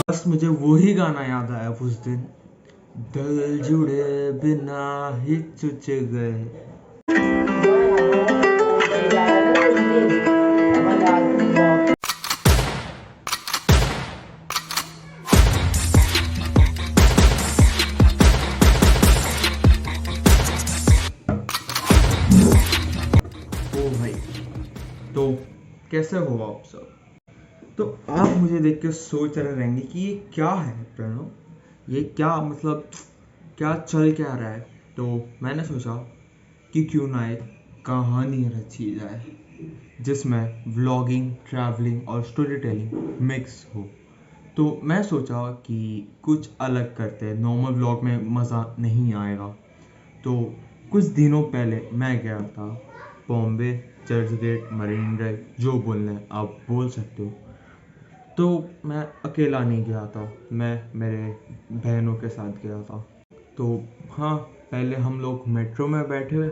बस मुझे वही गाना याद आया उस दिन, दिल जुड़े बिना ही चुच गए। ओ भाई, तो कैसे हो आप सब? तो आप मुझे देख के सोच रहे रहेंगे कि ये क्या है प्रणव, ये क्या मतलब, क्या चल क्या रहा है। तो मैंने सोचा कि क्यों ना एक कहानी रची जाए जिसमें व्लॉगिंग, ट्रैवलिंग और स्टोरी टेलिंग मिक्स हो। तो मैं सोचा कि कुछ अलग करते हैं, नॉर्मल व्लॉग में मज़ा नहीं आएगा। तो कुछ दिनों पहले मैं गया था बॉम्बे, चर्च गेट, मरीन ड्राइव, जो बोलना है आप बोल सकते हो। तो मैं अकेला नहीं गया था, मैं मेरे बहनों के साथ गया था। तो हाँ, पहले हम लोग मेट्रो में बैठे हुए।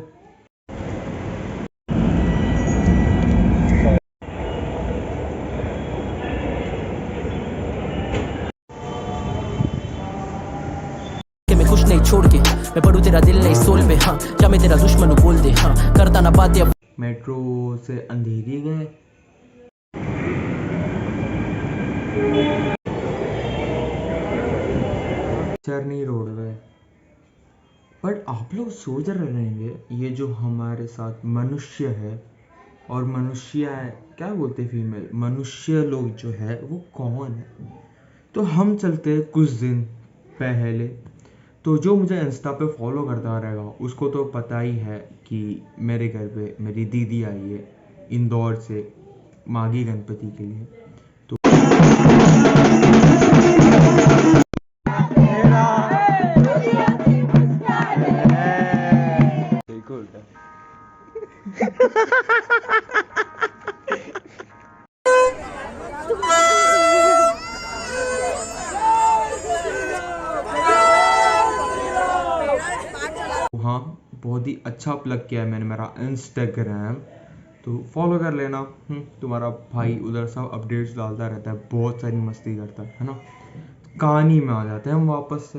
कि मैं कुछ नहीं छोड़ के मैं पढ़ूं तेरा दिल नहीं सोल पे, हाँ क्या मैं तेरा दुश्मन हूँ बोल दे, हाँ करता ना बात या मेट्रो से अंधेरी गए, चरनी रोड गए। बट आप लोग सोच रहे रहेंगे ये जो हमारे साथ मनुष्य है, और मनुष्य है क्या बोलते फीमेल, मनुष्य लोग जो है वो कौन है। तो हम चलते हैं कुछ दिन पहले। तो जो मुझे इंस्टा पे फॉलो करता रहेगा उसको तो पता ही है कि मेरे घर पे मेरी दीदी आई है इंदौर से माघी गणपति के लिए। तो बिल्कुल हाँ, बहुत ही अच्छा प्लग किया है मैंने मेरा इंस्टाग्राम, तो फॉलो कर लेना। तुम्हारा भाई उधर सब अपडेट्स डालता रहता है, बहुत सारी मस्ती करता है ना। कहानी में आ जाते हैं हम वापस से।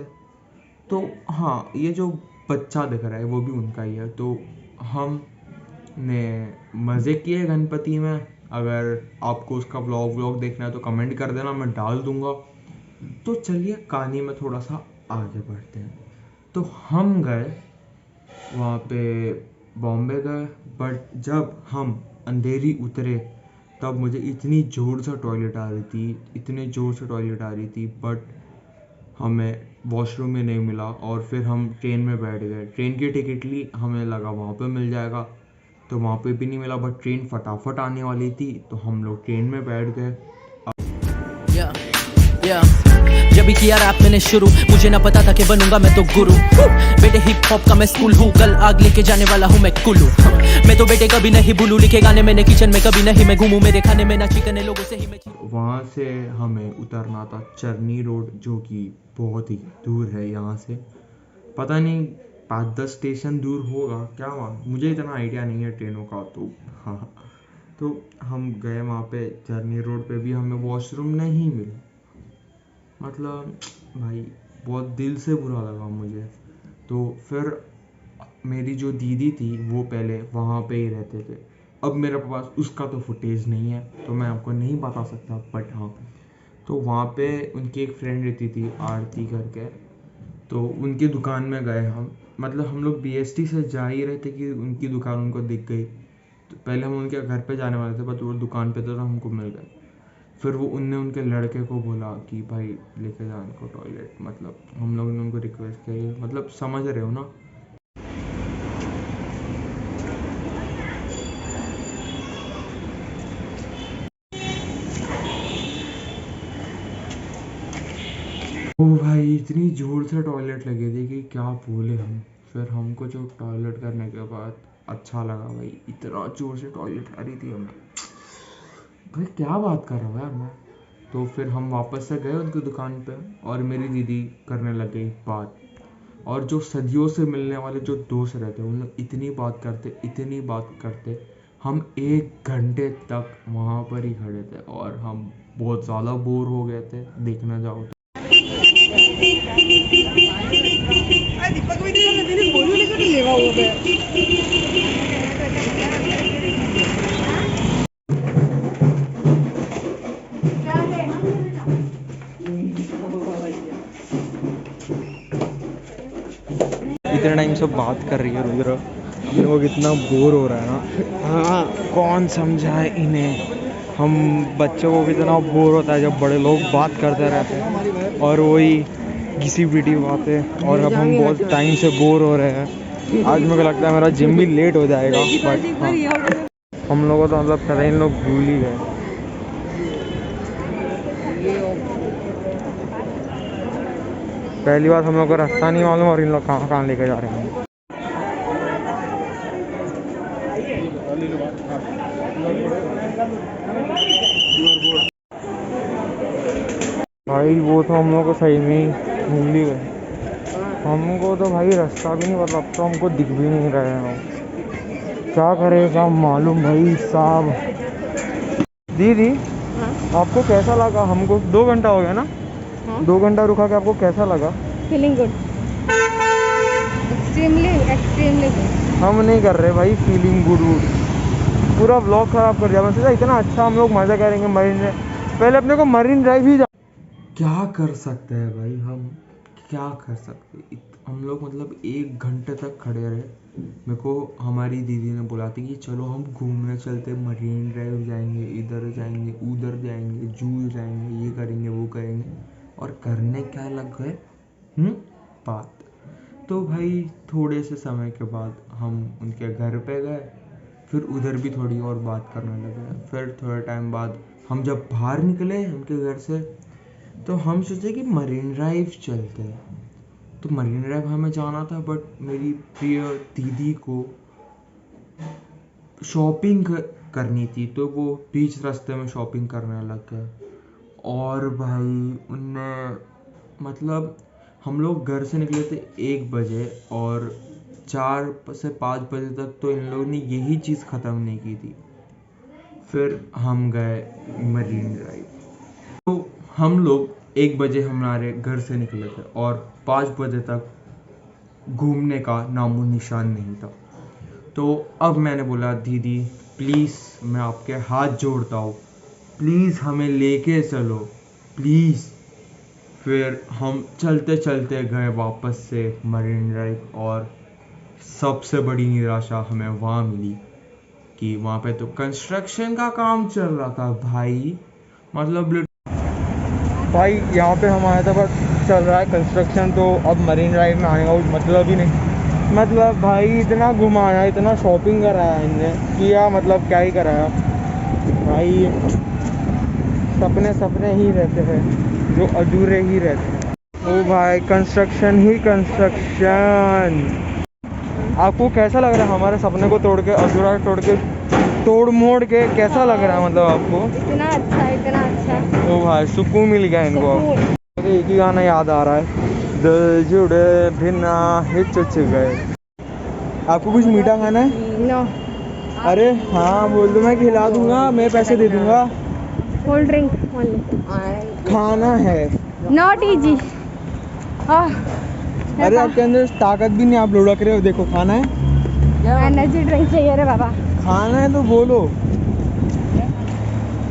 तो हाँ, ये जो बच्चा दिख रहा है वो भी उनका ही है। तो हम ने मज़े किए गणपति में। अगर आपको उसका व्लॉग देखना है तो कमेंट कर देना, मैं डाल दूंगा। तो चलिए कहानी में थोड़ा सा आगे बढ़ते हैं। तो हम गए वहाँ पे, बॉम्बे गए। बट जब हम अंधेरी उतरे तब मुझे इतनी ज़ोर से टॉयलेट आ रही थी, इतने ज़ोर से टॉयलेट आ रही थी, बट हमें वॉशरूम में नहीं मिला। और फिर हम ट्रेन में बैठ गए, ट्रेन की टिकट ली, हमें लगा वहाँ पे मिल जाएगा, तो वहाँ पे भी नहीं मिला। बट ट्रेन फटाफट आने वाली थी तो हम लोग ट्रेन में बैठ गए। जब भी किया रैप मैंने शुरू, मुझे ना पता था कि बनूंगा मैं तो गुरु। बेटे हिप हॉप का मैं स्कूल हूँ, कल आग लेके जाने वाला हूँ मैं कुल्लू। मैं तो बेटे कभी नहीं भूलू, लिखे गाने मैंने किचन में कभी नहीं मैं घूमू, मेरे खाने में ना चिकन है लोगों से ही मैं। वहाँ से हमें उतरना था चरनी रोड, जो कि बहुत ही दूर है यहाँ से, पता नहीं 5-10 स्टेशन दूर होगा क्या, वहाँ मुझे इतना आइडिया नहीं है ट्रेनों का। तो हाँ, तो हम गए वहाँ पे चरनी रोड पे, भी हमें वॉशरूम नहीं मिला। मतलब भाई बहुत दिल से बुरा लगा मुझे। तो फिर मेरी जो दीदी थी वो पहले वहाँ पे ही रहते थे। अब मेरे पास उसका तो फुटेज नहीं है तो मैं आपको नहीं बता सकता, बट हाँ, तो वहाँ पे उनकी एक फ्रेंड रहती थी आरती करके। तो उनकी दुकान में गए हम, मतलब हम लोग बीएसटी से जा ही रहे थे कि उनकी दुकान उनको दिख गई। तो पहले हम उनके घर पे जाने वाले थे, बट वो दुकान पे तो हमको मिल गए। फिर वो उनने उनके लड़के को बोला कि भाई लेके जा इनको टॉयलेट, मतलब हम लोग ने उनको रिक्वेस्ट किया, मतलब समझ रहे हो ना। ओ भाई, इतनी ज़ोर से टॉयलेट लगी थी कि क्या बोले हम। फिर हमको जो टॉयलेट करने के बाद अच्छा लगा भाई, इतना ज़ोर से टॉयलेट आ रही थी हमें, भाई क्या बात कर रहा हूँ यार मैं। तो फिर हम वापस से गए उनकी दुकान पे और मेरी दीदी करने लग गई बात। और जो सदियों से मिलने वाले जो दोस्त रहते उन लोग इतनी बात करते, हम 1 घंटे तक वहाँ पर ही खड़े थे और हम बहुत ज़्यादा बोर हो गए थे देखना जाओ तो। इतने टाइम से बात कर रही है रुद्र, हम लोग इतना बोर हो रहा है ना। हाँ, कौन समझाए इन्हें। हम बच्चों को कितना बोर होता है जब बड़े लोग बात करते रहते हैं और वही घिसी पिटी बातें। और अब हम बहुत टाइम से बोर हो रहे हैं। आज मेरे को लगता है मेरा जिम भी लेट हो जाएगा, बट हाँ, हम लोगों तो मतलब पता ही इन लोग भूल ही गए। पहली बात हम लोग को रास्ता नहीं मालूम और इन लोग कहाँ कहाँ लेके जा रहे हैं। भाई वो तो हम लोग को सही में ही भूल ही गए। हमको तो भाई रास्ता भी नहीं पता, अब तो हमको दिख भी नहीं रहे हैं। क्या करेगा मालूम भाई साहब। दीदी आपको कैसा लगा? हमको 2 घंटा हो गया ना। 2 घंटा रुका के आपको कैसा लगा? Feeling good, extremely good. हम नहीं कर रहे भाई फीलिंग गुड। पूरा व्लॉग खराब कर दिया। मैं सोचा इतना अच्छा हम लोग मज़ा करेंगे मरीन ड्राइव, पहले अपने को मरीन ड्राइव ही जा। क्या कर सकते हैं भाई हम, क्या कर सकते। हम लोग मतलब 1 घंटे तक खड़े रहे। मेरे को हमारी दीदी ने बोला था कि चलो हम घूमने चलते, मरीन ड्राइव जाएंगे, इधर जाएंगे, उधर जाएंगे, जू जाएंगे, ये करेंगे वो करेंगे। और करने क्या लग गए बात। तो भाई थोड़े से समय के बाद हम उनके घर पे गए, फिर उधर भी थोड़ी और बात करने लगे। फिर थोड़े टाइम बाद हम जब बाहर निकले उनके घर से, तो हम सोचे कि मरीन ड्राइव चलते हैं। तो मरीन ड्राइव हमें जाना था, बट मेरी प्रिय दीदी को शॉपिंग करनी थी, तो वो बीच रास्ते में शॉपिंग करने लग गए। और भाई उनने मतलब हम लोग घर से निकले थे 1 बजे और 4 से 5 बजे तक तो इन लोगों ने यही चीज़ ख़त्म नहीं की थी। फिर हम गए मरीन ड्राइव। तो हम लोग 1 बजे हमारे घर से निकले थे और 5 बजे तक घूमने का नामो निशान नहीं था। तो अब मैंने बोला दीदी प्लीज़, मैं आपके हाथ जोड़ता हूँ, प्लीज़ हमें लेके चलो प्लीज़। फिर हम चलते चलते गए वापस से मरीन ड्राइव और सबसे बड़ी निराशा हमें वहाँ मिली कि वहाँ पे तो कंस्ट्रक्शन का काम चल रहा था भाई। मतलब भाई यहाँ पे हम आए थे बस चल रहा है कंस्ट्रक्शन, तो अब मरीन ड्राइव में आने का कुछ मतलब ही नहीं। मतलब भाई इतना घुमाया, इतना शॉपिंग कराया इनने किया, मतलब क्या ही कराया भाई। सपने ही रहते हैं जो अधूरे ही रहते हैं। ओ भाई कंस्ट्रक्शन ही कंस्ट्रक्शन। आपको कैसा लग रहा है हमारे सपने को तोड़ के, अधूरा तोड़ मोड़ के कैसा लग रहा है? मतलब आपको इतना अच्छा। ओ भाई सुकून मिल गया इनको। मुझे एक ही गाना याद आ रहा है, दिल जुड़े बिना हिचक गए। आपको कुछ मीठा खाना है? नो। अरे हाँ बोल दो, मैं खिला दूंगा, मैं पैसे दे दूंगा। Cold drink only. खाना है। Not easy. अरे आपके अंदर ताकत भी नहीं, आप लुढ़क रहे हो। देखो खाना है, एनर्जी ड्रिंक चाहिए रे बाबा। खाना है तो बोलो।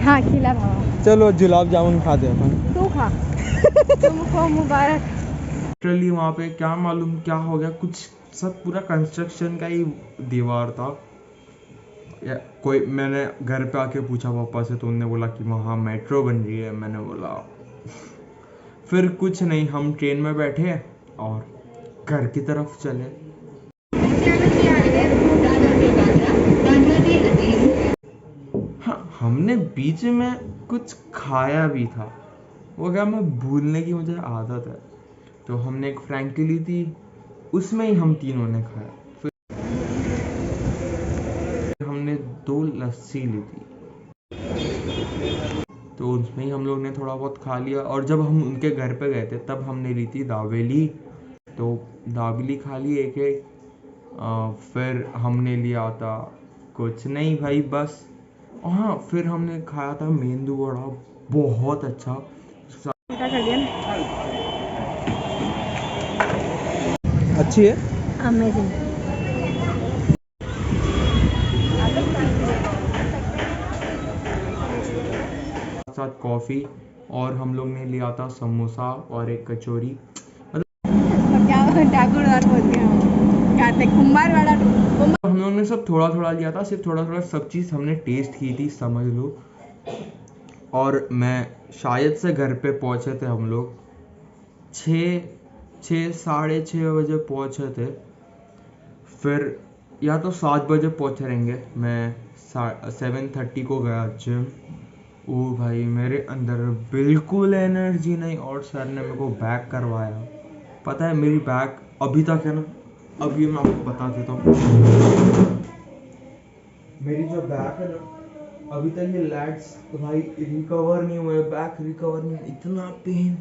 हाँ खिला बाबा। चलो गुलाब जामुन खाते हैं अपन। तू खा। तुमको मुबारक। लिटरली वहाँ पे क्या मालूम क्या हो गया, कुछ सब पूरा कंस्ट्रक्शन का ही दीवार था। या कोई, मैंने घर पे आके पूछा पापा से, तो उन्होंने बोला कि वहाँ मेट्रो बन रही है। मैंने बोला फिर कुछ नहीं, हम ट्रेन में बैठे और घर की तरफ चले। हाँ, हमने बीच में कुछ खाया भी था, वो क्या मैं भूलने की मुझे आदत है। तो हमने एक फ्रैंकी ली थी, उसमें ही हम तीनों ने खाया। फिर हमने 2 लस्सी ली थी। तो उसमें ही हम लोग ने थोड़ा बहुत खा लिया। और जब हम उनके घर पे गए थे तब हमने ली थी दाबेली, तो दाबेली खा ली एक एक। फिर हमने लिया था कुछ नहीं भाई बस। हाँ, फिर हमने खाया था मेंदू वड़ा, बहुत अच्छा। क्या कर दिया? अच्छी है। अमेजिंग। साथ कॉफ़ी, और हम लोग ने लिया था समोसा और एक कचौरी। क्या ठाकुरदार बोल गया? क्या थे कुंभार वाला? हम लोगों ने सब थोड़ा थोड़ा लिया था, सिर्फ थोड़ा थोड़ा सब चीज़ हमने टेस्ट की थी, समझ लो। और मैं शायद से घर पे पहुंचे थे हम लोग 6 बजे पहुंचे थे। फिर या तो 7 बजे पहुंचे रहेंगे। मैं 7:30 को गया जिम। ओ भाई, मेरे अंदर बिल्कुल एनर्जी नहीं, और सर ने मेरे को बैक करवाया। पता है मेरी बैक अभी तक है ना, अभी मैं आपको बता देता हूँ। मेरी जो बैक है ना, अभी तक ये लैट्स भाई रिकवर नहीं हुए, बैक रिकवर नहीं हुआ। इतना पेन,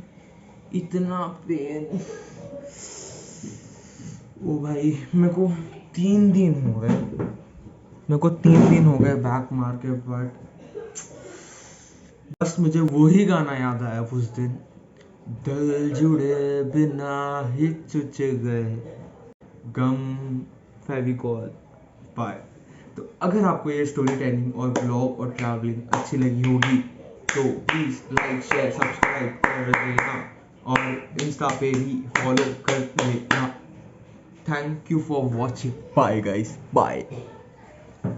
इतना पेन। ओ भाई, मेरे को 3 दिन हो गए, बैक मार के। बट बस मुझे वही गाना याद आया उस दिन, दिल जुड़े बिना ही चुच गए, गम फेविकॉल बाय। तो अगर आपको ये स्टोरी टेलिंग और ब्लॉग और ट्रैवलिंग अच्छी लगी होगी तो प्लीज़ लाइक शेयर सब्सक्राइब कर देना, और इंस्टा पे भी फॉलो कर लेना। Thank you for watching. Bye guys, bye.